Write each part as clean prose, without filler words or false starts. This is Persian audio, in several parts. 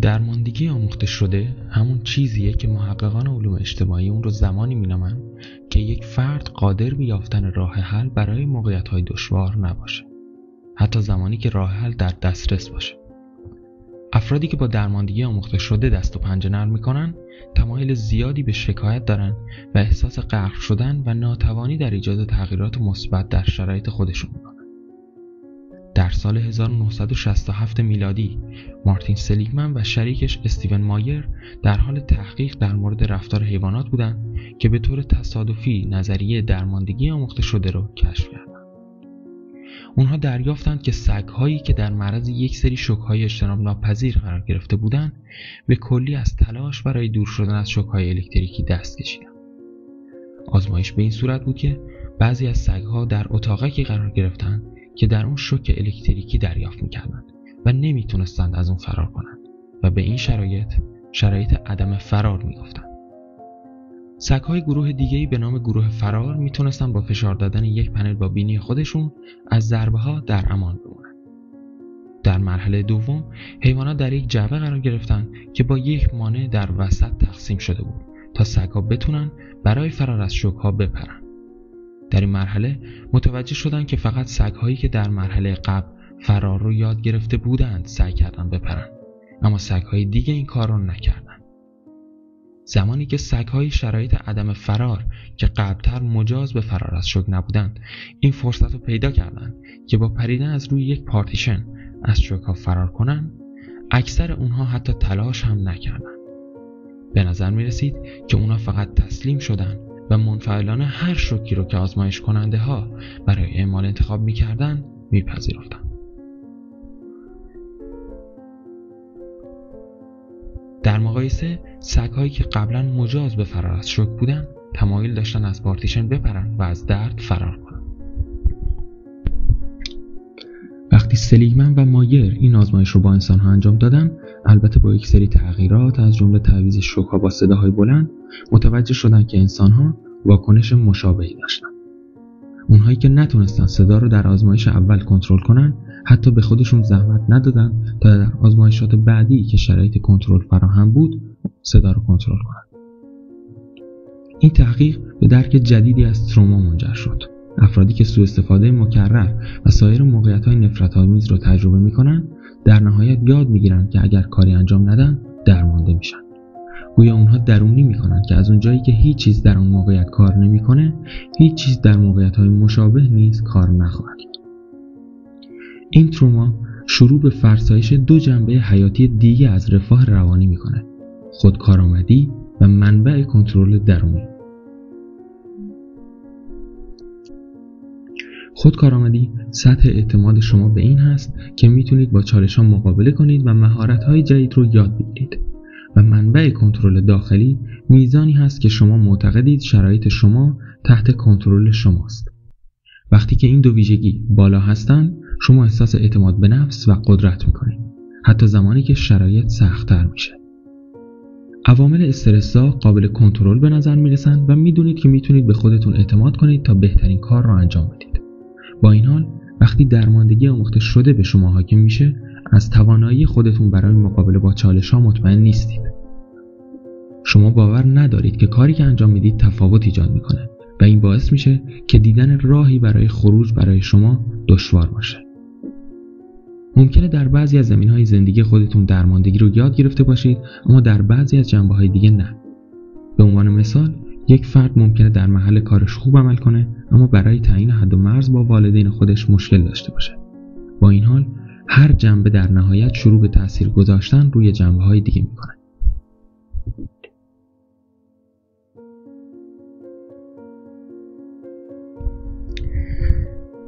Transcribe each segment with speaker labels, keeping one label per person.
Speaker 1: درماندگی آموخته شده همون چیزیه که محققان علوم اجتماعی اون رو زمانی مینامن که یک فرد قادر به یافتن راه حل برای موقعیت‌های دشوار نباشه، حتی زمانی که راه حل در دسترس باشه. افرادی که با درماندگی آموخته شده دست و پنجه نرم میکنن تمایل زیادی به شکایت دارن و احساس غرق شدن و ناتوانی در ایجاد تغییرات مثبت در شرایط خودشون میکنن. در سال 1967 میلادی مارتین سلیگمن و شریکش استیون مایر در حال تحقیق در مورد رفتار حیوانات بودند که به طور تصادفی نظریه درماندگی آموخته شده رو کشف کردند. اونها دریافتند که سگ‌هایی که در معرض یک سری شوک‌های اجتناب ناپذیر قرار گرفته بودند به کلی از تلاش برای دور شدن از شوک‌های الکتریکی دست کشیدند. آزمایش به این صورت بود که بعضی از سگ‌ها در اتاقکی قرار گرفتند که در اون شوک الکتریکی دریافت می‌کردند و نمی‌تونستند از اون فرار کنند و به این شرایط عدم فرار می‌گفتند. سگ‌های گروه دیگه‌ای به نام گروه فرار میتونستن با فشار دادن یک پنل با بینی خودشون از ضربه‌ها در امان بمونن. در مرحله دوم حیوانات در یک جعبه قرار گرفتن که با یک مانع در وسط تقسیم شده بود تا سگ‌ها بتونن برای فرار از شوک‌ها بپرن. در این مرحله متوجه شدن که فقط سگ‌هایی که در مرحله قبل فرار رو یاد گرفته بودند سعی کردن بپرن، اما سگ‌های دیگه این کار رو نکردن. زمانی که سگ‌های شرایط عدم فرار که قبلتر مجاز به فرار از شوک نبودند این فرصت رو پیدا کردند که با پریدن از روی یک پارتیشن از شوک‌ها فرار کنند، اکثر اونها حتی تلاش هم نکردند. به نظر می رسید که اونها فقط تسلیم شدند و منفعلانه هر شوکی رو که آزمایش کننده ها برای اعمال انتخاب می کردن می پذیرفتن. در مقایسه سگ‌هایی که قبلا مجاز به فرار از شوک بودن تمایل داشتن از پارتیشن بپرن و از درد فرار کنن. وقتی سلیگمن و مایر این آزمایش رو با انسان‌ها انجام دادن، البته با یک سری تغییرات از جمله تعویض شوک‌ها با صداهای بلند، متوجه شدن که انسان‌ها واکنش مشابهی داشتن. اونهایی که نتونستن صدا رو در آزمایش اول کنترل کنن، حتی به خودشون زحمت ندادن تا در آزمایشات بعدی که شرایط کنترل فراهم بود صدا رو کنترل کنن. این تحقیق به درک جدیدی از تروما منجر شد. افرادی که سوء استفاده مکرر و سایر موقعیت‌های نفرت‌آمیز رو تجربه می‌کنن، در نهایت یاد می‌گیرن که اگر کاری انجام ندن درمانده میشن. گویا اونها درونی می‌کنن که از اونجایی که هیچ چیز در اون موقعیت کار نمی‌کنه، هیچ چیز در موقعیت‌های مشابه نیز کار نخواهد کرد. این تروما شروع به فرسایش دو جنبه حیاتی دیگه از رفاه روانی می‌کنه: خودکارآمدی و منبع کنترل درونی. خودکارآمدی سطح اعتماد شما به این هست که میتونید با چالش‌ها مقابله کنید و مهارت‌های جدید رو یاد بگیرید. و منبع کنترل داخلی میزانی هست که شما معتقدید شرایط شما تحت کنترل شماست. وقتی که این دو ویژگی بالا هستند، شما احساس اعتماد به نفس و قدرت میکنید، حتی زمانی که شرایط سخت‌تر میشه. عوامل استرس‌زا قابل کنترل به نظر میرسن و میدونید که میتونید به خودتون اعتماد کنید تا بهترین کار رو انجام بدید. با این حال وقتی درماندگی آموخته شده به شما حاکم میشه، از توانایی خودتون برای مقابله با چالش‌ها مطمئن نیستید. شما باور ندارید که کاری که انجام میدید تفاوت ایجاد میکنه و این باعث میشه که دیدن راهی برای خروج برای شما دشوار باشه. ممکنه در بعضی از زمینهای زندگی خودتون درماندگی رو یاد گرفته باشید، اما در بعضی از جنبه‌های دیگه نه. به عنوان مثال، یک فرد ممکنه در محل کارش خوب عمل کنه، اما برای تعیین حد و مرز با والدین خودش مشکل داشته باشه. با این حال، هر جنبه در نهایت شروع به تأثیر گذاشتن روی جنبه‌های دیگه میکنه.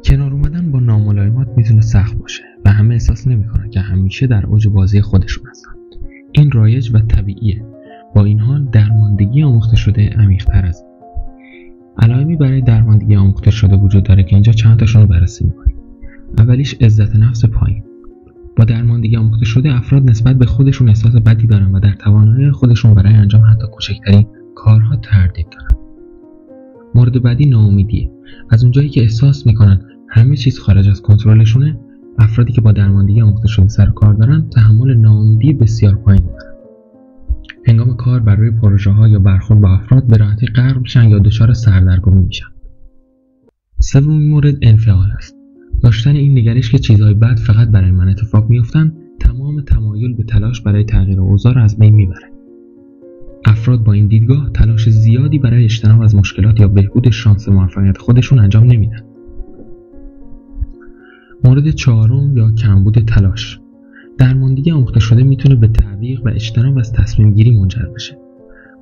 Speaker 1: کنار اومدن با ناملایمات میتونه سخت باشه و همه احساس نمیکنن که همیشه در اوج بازی خودشون هستن. این رایج و طبیعیه. با این حال درماندگی آموخته شده عمیق‌تر از این. علائمی برای درماندگی آموخته شده وجود داره که اینجا چند تاشون رو بررسی می‌کنیم. اولیش عزت نفس پایین. با درماندگی آموخته شده افراد نسبت به خودشون احساس بدی دارن و در توانایی خودشون برای انجام حتی کوچکترین کارها تردید دارن. مورد بعدی ناامیدیه. از اونجایی که احساس میکنن همه چیز خارج از کنترلشونه، افرادی که با درماندگی آموخته شده سر و کار دارن تحمل ناامیدی بسیار پایینی دارن. هنگام کار بر روی پروژه‌ها یا برخورد با افراد به راحتی غرق میشن یا دچار سردرگمی میشن. سومین مورد انفعال است. داشتن این نگرش که چیزهای بد فقط برای من اتفاق میافتن تمام تمایل به تلاش برای تغییر اوضاع را از بین میبره. افراد با این دیدگاه تلاش زیادی برای اجتناب از مشکلات یا بهبود شانس موفقیت خودشون انجام نمیدن. مورد چهارم یا کمبود تلاش. درماندگی آموخته شده میتونه به تعویق و اجتناب از تصمیم گیری منجر بشه.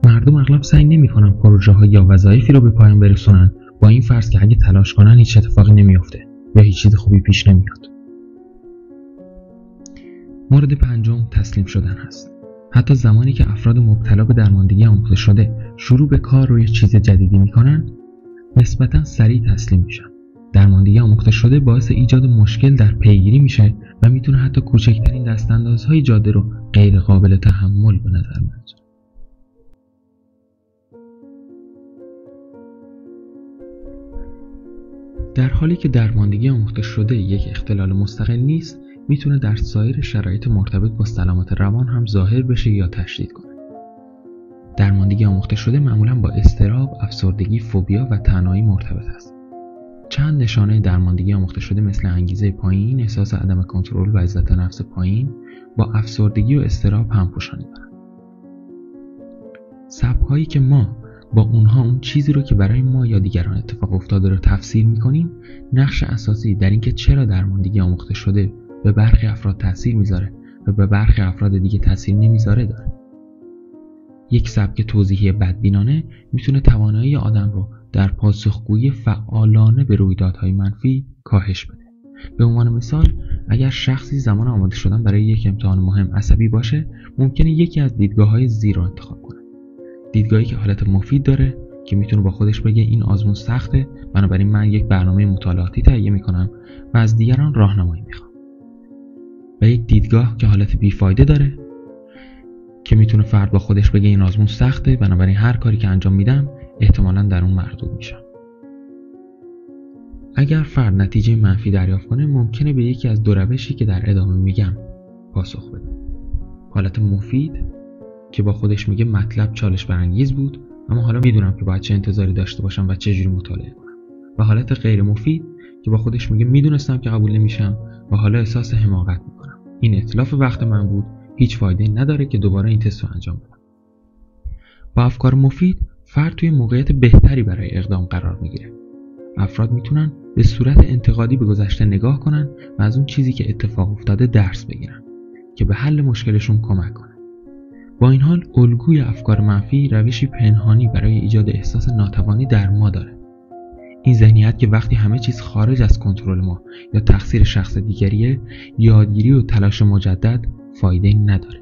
Speaker 1: مردم اغلب سعی نمیکنن پروژه‌ها یا وظایفی رو به پایان برسونن با این فرض که اگه تلاش کنن هیچ اتفاقی نمیافته یا هیچ چیز خوبی پیش نمیاد. مورد پنجم تسلیم شدن هست. حتی زمانی که افراد مبتلا به درماندگی آموخته شده شروع به کار روی چیز جدیدی میکنن، نسبتاً سریع تسلیم میشن. درماندگی آموخته شده باعث ایجاد مشکل در پیگیری میشه و میتونه حتی کوچکترین دستاندازهای جاده رو غیر قابل تحمل به نظر برسونه. در حالی که درماندگی آموخته شده یک اختلال مستقل نیست، میتونه در سایر شرایط مرتبط با سلامت روان هم ظاهر بشه یا تشدید کنه. درماندگی آموخته شده معمولاً با اضطراب، افسردگی، فوبیا و تنهایی مرتبط است. چند نشانه درماندگی آموخته شده مثل انگیزه پایین، احساس عدم کنترل و عزت نفس پایین با افسردگی و اضطراب همپوشانی دارن. سبک‌هایی که ما با اونها اون چیزی رو که برای ما یا دیگران اتفاق افتاده رو تفسیر می‌کنیم، نقش اساسی در اینکه چرا درماندگی آموخته شده به برخی افراد تأثیر میذاره و به برخی افراد دیگه تأثیر نمیذاره داره. یک سبک توضیحی بدبینانه میتونه توانایی آدم رو در پاسخگویی فعالانه به رویدادهای منفی کاهش بده. به عنوان مثال، اگر شخصی زمان آماده شدن برای یک امتحان مهم عصبی باشه، ممکنه یکی از دیدگاه‌های زیر رو انتخاب کنه. دیدگاهی که حالت مفید داره که میتونه با خودش بگه این آزمون سخته، بنابراین من یک برنامه مطالعاتی تهیه میکنم و از دیگران راهنمایی میخوام. و یک دیدگاه که حالت بیفایده داره که میتونه فرد با خودش بگه این آزمون سخته، بنابراین هر کاری که انجام میدم احتمالاً در اون مردود میشم. اگر فرد نتیجه منفی دریافت کنه، ممکنه به یکی از دو روشی که در ادامه میگم پاسخ بده. حالت مفید که با خودش میگه مطلب چالش برانگیز بود، اما حالا میدونم که باید چه انتظاری داشته باشم و چه جوری مطالعه کنم. و حالت غیر مفید که با خودش میگه میدونستم که قبول نمیشم و حالا احساس حماقت میکنم. این اتلاف وقت من بود، هیچ فایده نداره که دوباره این تست رو انجام بدم. با افکار مفید فرد توی موقعیت بهتری برای اقدام قرار میگیره. افراد میتونن به صورت انتقادی به گذشته نگاه کنن و از اون چیزی که اتفاق افتاده درس بگیرن که به حل مشکلشون کمک کنه. با این حال الگوی افکار منفی روشی پنهانی برای ایجاد احساس ناتوانی در ما داره. این ذهنیت که وقتی همه چیز خارج از کنترل ما یا تقصیر شخص دیگریه، یادگیری و تلاش مجدد فایده نداره.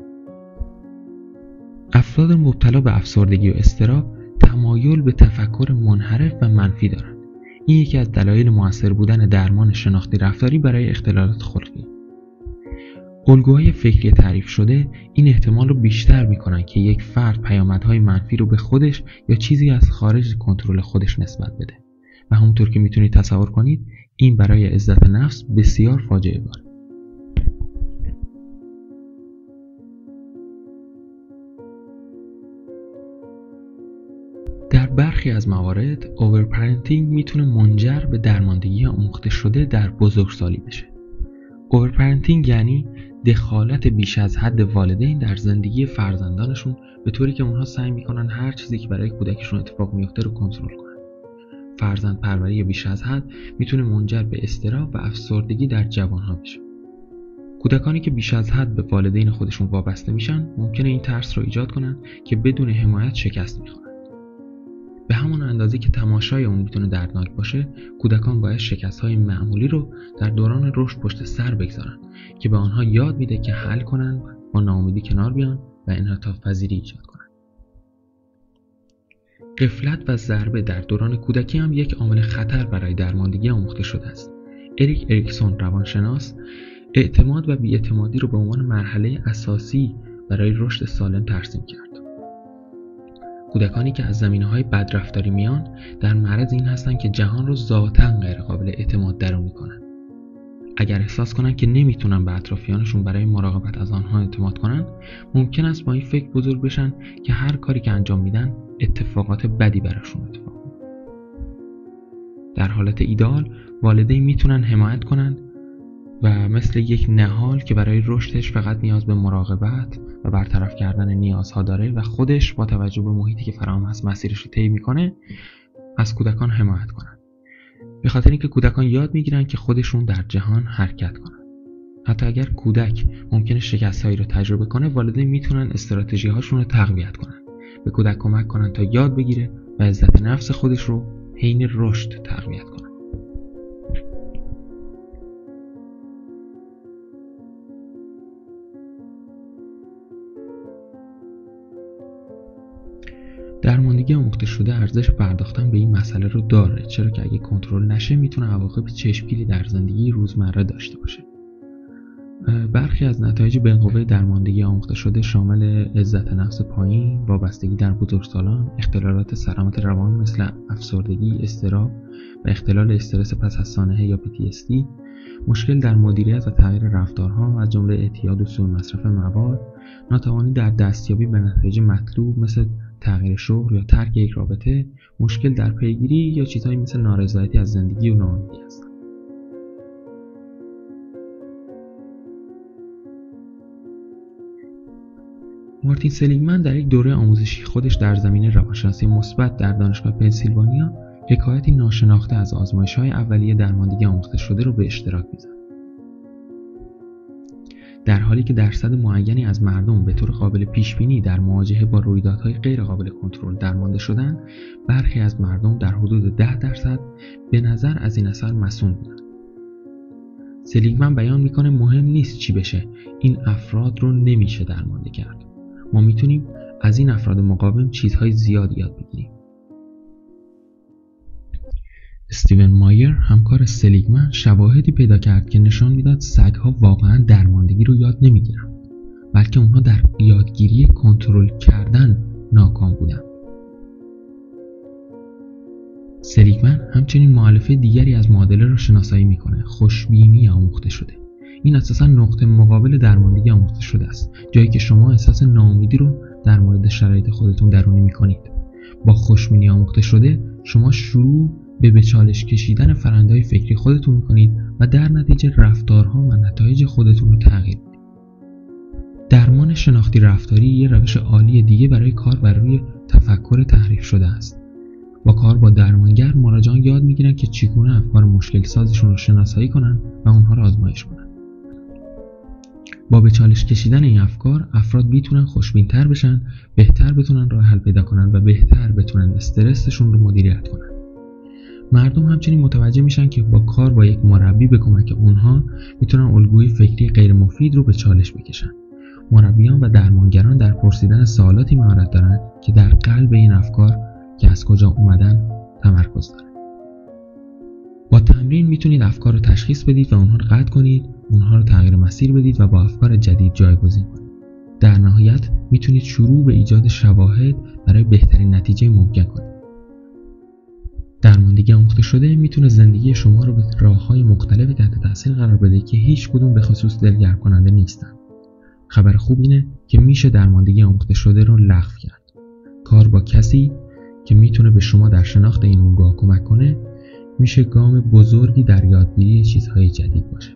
Speaker 1: افراد مبتلا به افسردگی و اضطراب تمایل به تفکر منحرف و منفی دارند. این یکی از دلایل مؤثر بودن درمان شناختی رفتاری برای اختلالات خلقی. الگوهای فکری تعریف شده این احتمال رو بیشتر میکنن که یک فرد پیامدهای منفی رو به خودش یا چیزی از خارج کنترل خودش نسبت بده و همونطور که میتونید تصور کنید این برای عزت نفس بسیار فاجعه باره. در برخی از موارد اوورپرنتینگ میتونه منجر به درماندگی آموخته شده در بزرگسالی بشه. اوورپرنتینگ یعنی دخالت بیش از حد والدین در زندگی فرزندانشون به طوری که اونها سعی میکنن هر چیزی که برای کودکشون اتفاق میفته رو کنترل کنن. فرزند پروری بیش از حد میتونه منجر به اضطراب و افسردگی در جوانها بشه. کودکانی که بیش از حد به والدین خودشون وابسته میشن ممکنه این ترس رو ایجاد کنن که بدون حمایت شکست میخورن. به همون اندازه که تماشای اون میتونه دردناک باشه، کودکان باید شکست‌های معمولی رو در دوران رشد پشت سر بگذارن که به آنها یاد میده که حل کنن، با ناامیدی کنار بیان و انعطاف پذیری ایجاد کنن. غفلت و ضربه در دوران کودکی هم یک عامل خطر برای درماندگی آموخته شده است. اریک اریکسون روانشناس اعتماد و بی‌اعتمادی رو به عنوان مرحله اساسی برای رشد سالم ترسیم کرد. کودکانی که از زمینه‌های بدرفتاری میان در معرض این هستن که جهان رو ذاتاً غیر قابل اعتماد درونی کنن. اگر احساس کنن که نمیتونن به اطرافیانشون برای مراقبت از آنها اعتماد کنن، ممکن است با این فکر بزرگ بشن که هر کاری که انجام میدن اتفاقات بدی براشون اتفاق میفته. در حالت ایدئال والدین میتونن حمایت کنن و مثل یک نهال که برای رشدش فقط نیاز به مراقبت و برطرف کردن نیازها داره و خودش با توجه به محیطی که فراهم هست مسیرش رو طی میکنه، از کودکان حمایت کنن. به خاطر اینکه کودکان یاد میگیرن که خودشون در جهان حرکت کنن. حتی اگر کودک ممکنه شکست‌هایی رو تجربه کنه، والدین میتونن استراتژی‌هاشون رو تقویت کنن. به کودک کمک کنن تا یاد بگیره و عزت نفس خودش رو حین رشد تقویت کنن. درماندگی آموخته شده ارزش پرداختن به این مسئله رو داره، چرا که اگه کنترل نشه میتونه عواقب چشمگیری در زندگی روزمره داشته باشه. برخی از نتایج بالقوه درماندگی آموخته شده شامل عزت نفس پایین، وابستگی در بزرگسالان، اختلالات سلامت روان مثل افسردگی، اضطراب و اختلال استرس پس از سانحه یا PTSD، مشکل در مدیریت و تغییر رفتارها از جمله اعتیاد و سوء مصرف مواد، ناتوانی در دستیابی به نتایج مطلوب مثل تغییر شغل یا ترک یک رابطه، مشکل در پیگیری یا چیزهایی مثل نارضایتی از زندگی و ناامیدی هستند. مارتین سلیگمن در یک دوره آموزشی خودش در زمینه روانشناسی مثبت در دانشگاه پنسیلوانیا حکایتی ناشناخته از آزمایش‌های اولیه درماندگی آموخته شده رو به اشتراک می‌ذاره. در حالی که درصد معینی از مردم به طور قابل پیش‌بینی در مواجهه با رویدادهای غیر قابل کنترل درمانده شدند، برخی از مردم در حدود 10% به نظر از این اثر مسئول بودند. سلیگمن بیان میکنه مهم نیست چی بشه، این افراد رو نمیشه درمانده کرد. ما میتونیم از این افراد مقاوم چیزهای زیاد یاد بگیریم. استیون مایر همکار سلیگمن شواهدی پیدا کرد که نشان میداد سگ‌ها واقعاً درماندگی رو یاد نمیگیرن، بلکه اونها در یادگیری کنترل کردن ناکام بودن. سلیگمن همچنین مؤلفه دیگری از معادله رو شناسایی میکنه، خوشبینی آموخته شده. این اساساً نقطه مقابل درماندگی آموخته شده است، جایی که شما احساس ناامیدی رو در مورد شرایط خودتون درونی میکنید. با خوشبینی آموخته شده شما شروع به چالش کشیدن فرآیندهای فکری خودتون میکنید و در نتیجه رفتارها و نتایج خودتون رو تغییر میدید. درمان شناختی رفتاری یه روش عالی دیگه برای کار بر روی تفکر تحریف شده است. با کار با درمانگر، مراجعان یاد میگیرن که چگونه افکار مشکل سازشون رو شناسایی کنن و اونها رو آزمایش کنن. با به چالش کشیدن این افکار، افراد میتونن خوشبین‌تر بشن، بهتر بتونن راه حل پیدا کنن و بهتر بتونن استرسشون رو مدیریت کنن. مردم همچنین متوجه میشن که با کار با یک مربی به کمک اونها میتونن الگوی فکری غیر مفید رو به چالش بکشن. مربیان و درمانگران در پرسیدن سوالاتی مهارت دارن که در قلب این افکار که از کجا اومدن تمرکز داره. با تمرین میتونید افکار رو تشخیص بدید و اونها رو قطع کنید، اونها رو تغییر مسیر بدید و با افکار جدید جایگزین کنید. در نهایت میتونید شروع به ایجاد شواهد برای بهترین نتیجه ممکن کنید. درماندگی آموخته شده میتونه زندگی شما رو به راه‌های مختلفی تحت تاثیر قرار بده که هیچ کدوم به خصوص دلگرم کننده نیستن. خبر خوب اینه که میشه درماندگی آموخته شده رو لغو کرد. کار با کسی که میتونه به شما در شناخت این الگوها کمک کنه میشه گام بزرگی در یادگیری چیزهای جدید باشه.